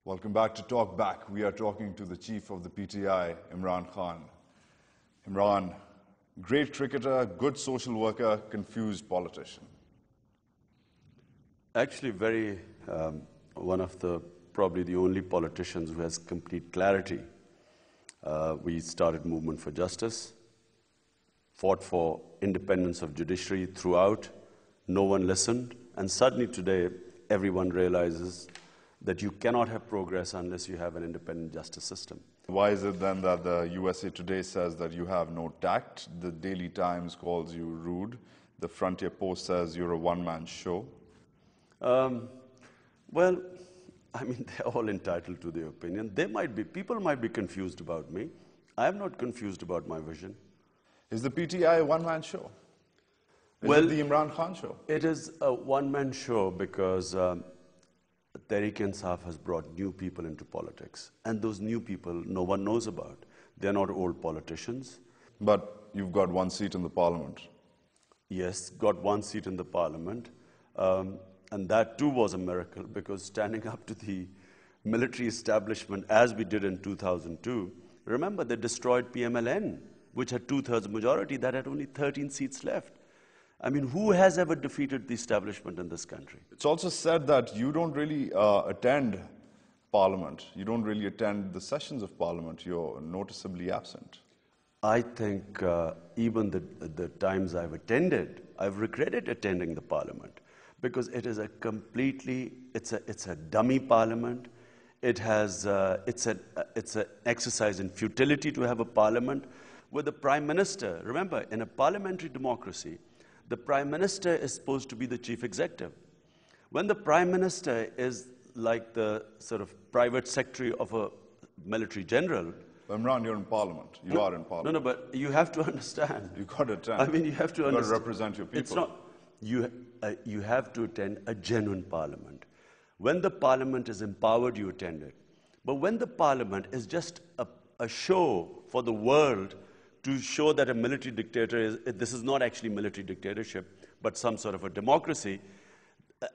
Welcome back to TalkBack. We are talking to the chief of the PTI, Imran Khan. Imran, great cricketer, good social worker, confused politician. Actually, one of probably the only politicians who has complete clarity. We started movement for justice, fought for independence of judiciary throughout. No one listened, and suddenly today, everyone realizes that you cannot have progress unless you have an independent justice system. Why is it then that the USA Today says that you have no tact? The Daily Times calls you rude. The Frontier Post says you're a one-man show. Well, I mean, they're all entitled to their opinion. People might be confused about me. I'm not confused about my vision. Is the PTI a one-man show? Is it the Imran Khan show? It is a one-man show because Tehreek Insaf has brought new people into politics. And those new people no one knows about. They're not old politicians. But you've got one seat in the parliament. Yes, got one seat in the parliament. And that too was a miracle because standing up to the military establishment as we did in 2002, remember they destroyed PMLN, which had 2/3 majority, that had only 13 seats left. I mean, who has ever defeated the establishment in this country? It's also said that you don't really attend Parliament. You don't really attend the sessions of Parliament. You're noticeably absent. I think even the times I've attended, I've regretted attending the Parliament because it is it's a dummy Parliament. It's an exercise in futility to have a Parliament with the Prime Minister. Remember, in a parliamentary democracy, the Prime Minister is supposed to be the chief executive. When the Prime Minister is like the sort of private secretary of a military general. Imran, you're in Parliament. You are in Parliament. No, but you have to understand. You've got to attend. I mean, you have to understand. You've got to represent your people. It's not, you have to attend a genuine Parliament. When the Parliament is empowered, you attend it. But when the Parliament is just a show for the world to show that a military dictator this is not actually military dictatorship, but some sort of a democracy.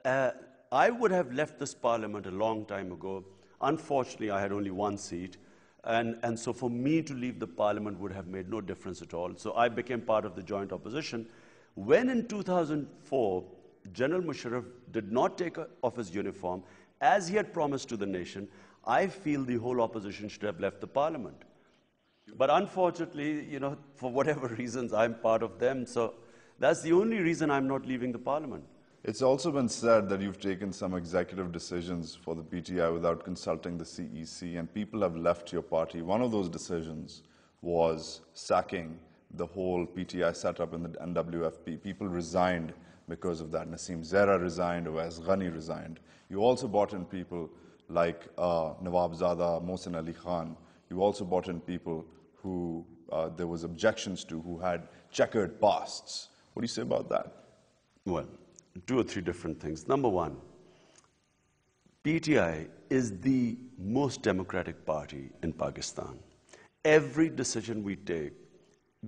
I would have left this Parliament a long time ago. Unfortunately, I had only one seat. And so for me to leave the Parliament would have made no difference at all. So I became part of the joint opposition. When in 2004, General Musharraf did not take off his uniform, as he had promised to the nation, I feel the whole opposition should have left the Parliament. But unfortunately, you know, for whatever reasons, I'm part of them. So that's the only reason I'm not leaving the Parliament. It's also been said that you've taken some executive decisions for the PTI without consulting the CEC, and people have left your party. One of those decisions was sacking the whole PTI setup in the NWFP. People resigned because of that. Naseem Zehra resigned, Awais Ghani resigned. You also brought in people like Nawab Zada, Mohsin Ali Khan. You also brought in people who there was objections to, who had checkered pasts. What do you say about that? Well, 2 or 3 different things. Number one, PTI is the most democratic party in Pakistan. Every decision we take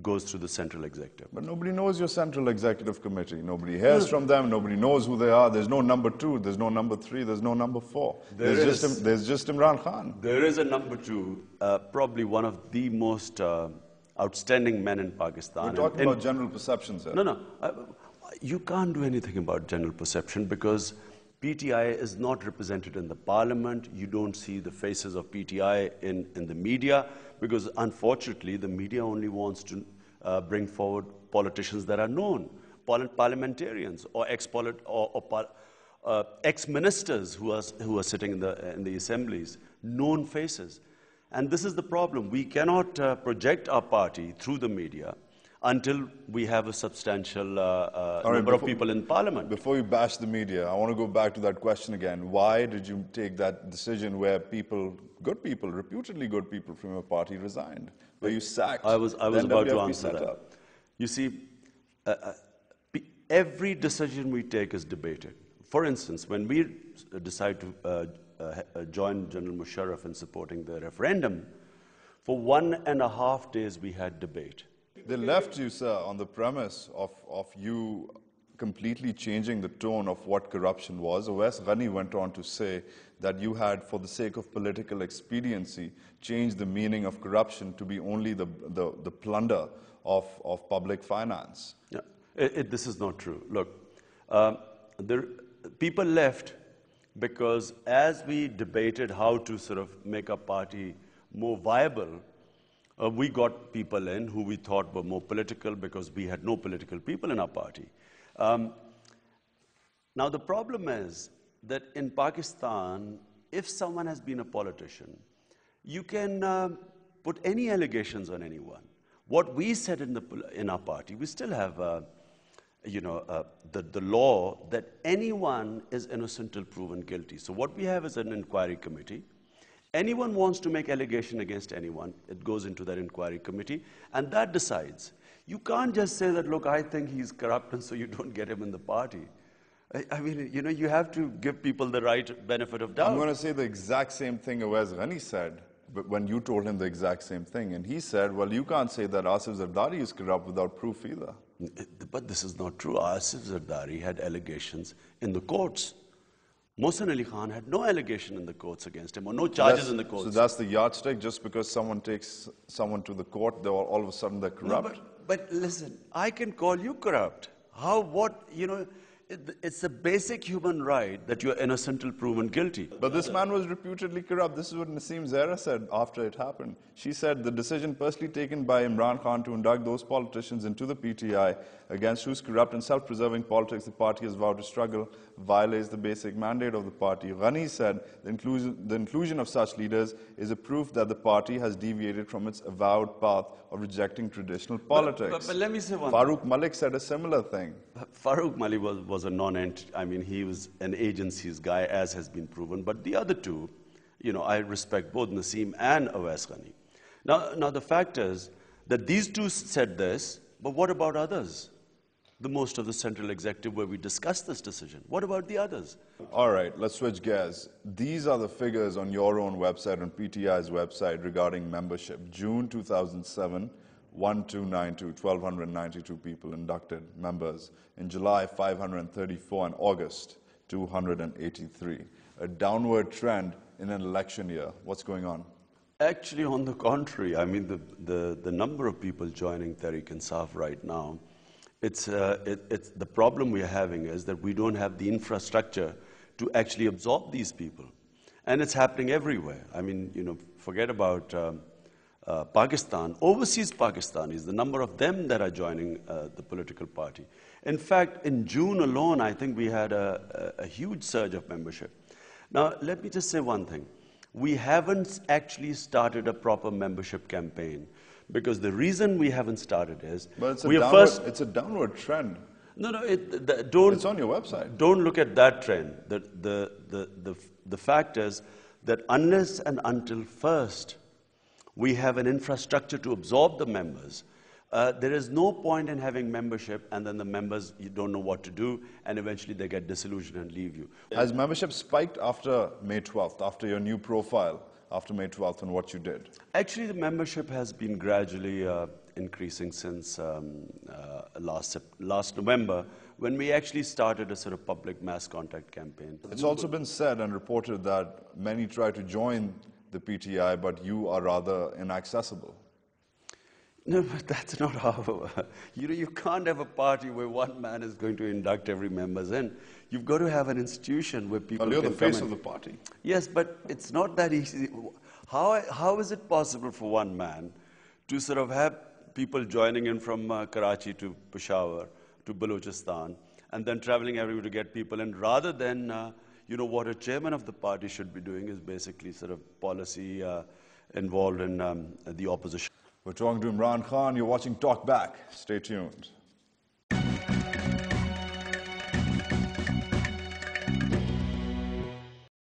goes through the central executive. But nobody knows your central executive committee. Nobody hears from them. Nobody knows who they are. There's no number 2. There's no number 3. There's no number 4. There's just Imran Khan. There is a number 2, probably one of the most outstanding men in Pakistan. We're talking about general perceptions here. No. You can't do anything about general perception because PTI is not represented in the Parliament. You don't see the faces of PTI in the media because, unfortunately, the media only wants to bring forward politicians that are known, parliamentarians or ex-ministers who are sitting in the assemblies, known faces. And this is the problem. We cannot project our party through the media until we have a substantial number of people in Parliament. Before you bash the media, I want to go back to that question again. Why did you take that decision where people, good people, reputedly good people from your party resigned? Where you sacked I was about to answer that. You see, every decision we take is debated. For instance, when we decide to join General Musharraf in supporting the referendum, for 1.5 days we had debate. They left you, sir, on the premise of you completely changing the tone of what corruption was. Awais Ghani went on to say that you had, for the sake of political expediency, changed the meaning of corruption to be only the plunder of public finance. Yeah. This is not true. Look, people left because as we debated how to sort of make our party more viable, we got people in who we thought were more political because we had no political people in our party. Now, the problem is that in Pakistan, if someone has been a politician, you can put any allegations on anyone. What we said in our party, we still have the law that anyone is innocent till proven guilty. So what we have is an inquiry committee. Anyone wants to make allegation against anyone, it goes into that inquiry committee, and that decides. You can't just say that, look, I think he's corrupt, and so you don't get him in the party. I mean, you have to give people the right benefit of doubt. I'm going to say the exact same thing Awais Ghani said, but when you told him the exact same thing, and he said, well, you can't say that Asif Zardari is corrupt without proof either. But this is not true. Asif Zardari had allegations in the courts. Mohsen Ali Khan had no allegation in the courts against him, or no charges in the courts. So that's the yardstick. Just because someone takes someone to the court, all of a sudden they're corrupt? No, but listen, I can call you corrupt. How, what, it's a basic human right that you're innocent till proven guilty. But this man was reputedly corrupt. This is what Naseem Zahra said after it happened. She said the decision personally taken by Imran Khan to induct those politicians into the PTI against whose corrupt and self-preserving politics the party has vowed to struggle violates the basic mandate of the party. Ghani said the inclusion of such leaders is a proof that the party has deviated from its avowed path of rejecting traditional politics. But let me say one Farooq Malik said a similar thing. Farooq Malik was a non-entity. I mean, he was an agency's guy, as has been proven. But the other two, I respect both Naseem and Awais Ghani. Now, the fact is that these two said this, but what about others? The most of the central executive where we discussed this decision. What about the others? All right, let's switch gears. These are the figures on your own website, on PTI's website, regarding membership. June 2007, 1,292 people inducted members. In July, 534, and August, 283. A downward trend in an election year. What's going on? Actually, on the contrary, I mean, the number of people joining Tehreek-e-Insaf right now, it's the problem we're having is that we don't have the infrastructure to actually absorb these people. And it's happening everywhere. I mean, forget about Pakistan. Overseas Pakistanis, the number of them that are joining the political party. In fact, in June alone, I think we had a huge surge of membership. Now, let me just say one thing. We haven't actually started a proper membership campaign. Because the reason we haven't started is it's a downward trend. No, it's on your website. Don't look at that trend. The fact is that unless and until first we have an infrastructure to absorb the members, there is no point in having membership, and then the members, you don't know what to do, and eventually they get disillusioned and leave you. Has membership spiked after May 12th, after your new profile? After May 12th and what you did? Actually, the membership has been gradually increasing since last November, when we actually started a sort of public mass contact campaign. It's also been said and reported that many try to join the PTI, but you are rather inaccessible. No, but that's not how. You can't have a party where one man is going to induct every member in. You've got to have an institution where people you're can the face come of the party. Yes, but it's not that easy. How is it possible for one man to sort of have people joining in from Karachi to Peshawar to Balochistan and then traveling everywhere to get people in, rather than what a chairman of the party should be doing is basically sort of policy involved in the opposition. We're talking to Imran Khan. You're watching TalkBack. Stay tuned.